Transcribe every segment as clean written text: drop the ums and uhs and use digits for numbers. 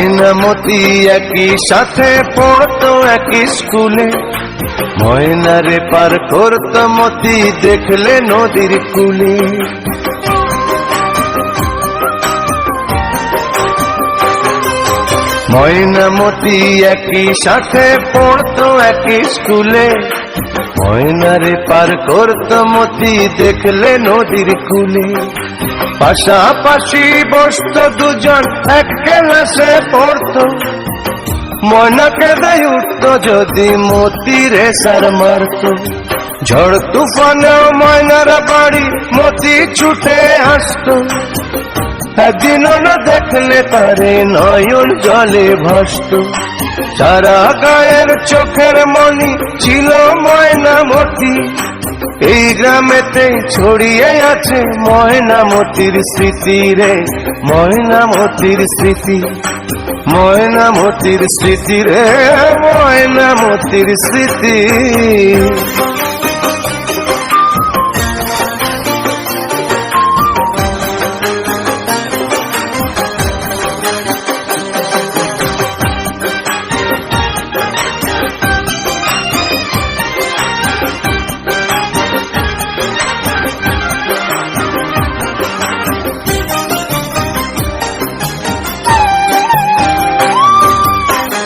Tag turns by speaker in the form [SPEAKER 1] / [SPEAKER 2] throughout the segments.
[SPEAKER 1] ময়নামতি একই সাথে পড়তো একই স্কুলে, ময়নারে পার করতো মতি দেখলে নদীর কূলে। ময়নামতি একই সাথে পড়তো একই স্কুলে, ময়নারে পার করতো মতি দেখলে নদীর কূলে। পাশাপাশি বসতো দুজন এক ক্লাসে পড়তো, ময়নাকে দেয় উঠতো যদি মতিরে সার মারতো। ঝড় তুফানেও ময়নার বাড়ি মতি ছুটে আসতো, একদিনও না দেখলে তারে নয়ন জলে ভাসতো। সারা গায়ের চোখের মনি ছিল ময়নামতি, এই গ্রামেতে ছড়িয়ে আছে ময়নামতির স্মৃতি রে, ময়নামতির স্মৃতি, ময়নামতির স্মৃতি রে, ময়নামতির স্মৃতি।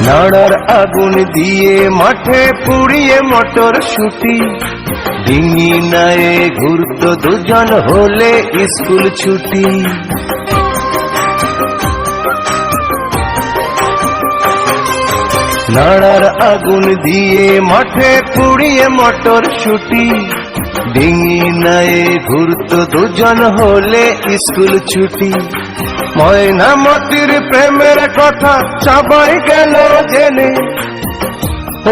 [SPEAKER 1] নাড়ার আগুন দিয়ে মাঠে পুড়িয়ে মটর শুটি, ডিঙি নায়ে ঘুরতো দুজন হলে স্কুল ছুটি। নাড়ার আগুন দিয়ে মাঠে পুড়িয়ে মটর শুটি, ডিঙি নায়ে ঘুরতো দুজন হলে স্কুল ছুটি। ময়নামতির প্রেমের কথা সবাই গেল জেনে,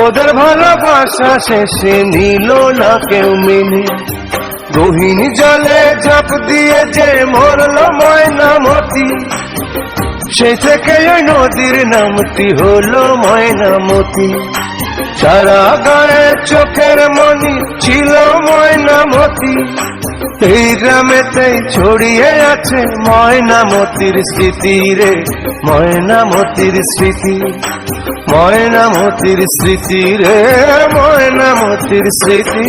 [SPEAKER 1] ওদের ভালোবাসা শেষে নিল না কেউ মেনে। গহীন জলে ঝাঁপ দিয়ে যে মরল ময়নামতি, সে থেকে ওই নদীর নামটি হলো ময়নামতি। সারা গায়ে চোখের মনি ছিল ময়নামতি, এই গ্রামেতে ছড়িয়ে আছে ময়নামতির স্মৃতি রে, ময়নামতির স্মৃতি, ময়নামতির স্মৃতি রে, ময়নামতির স্মৃতি।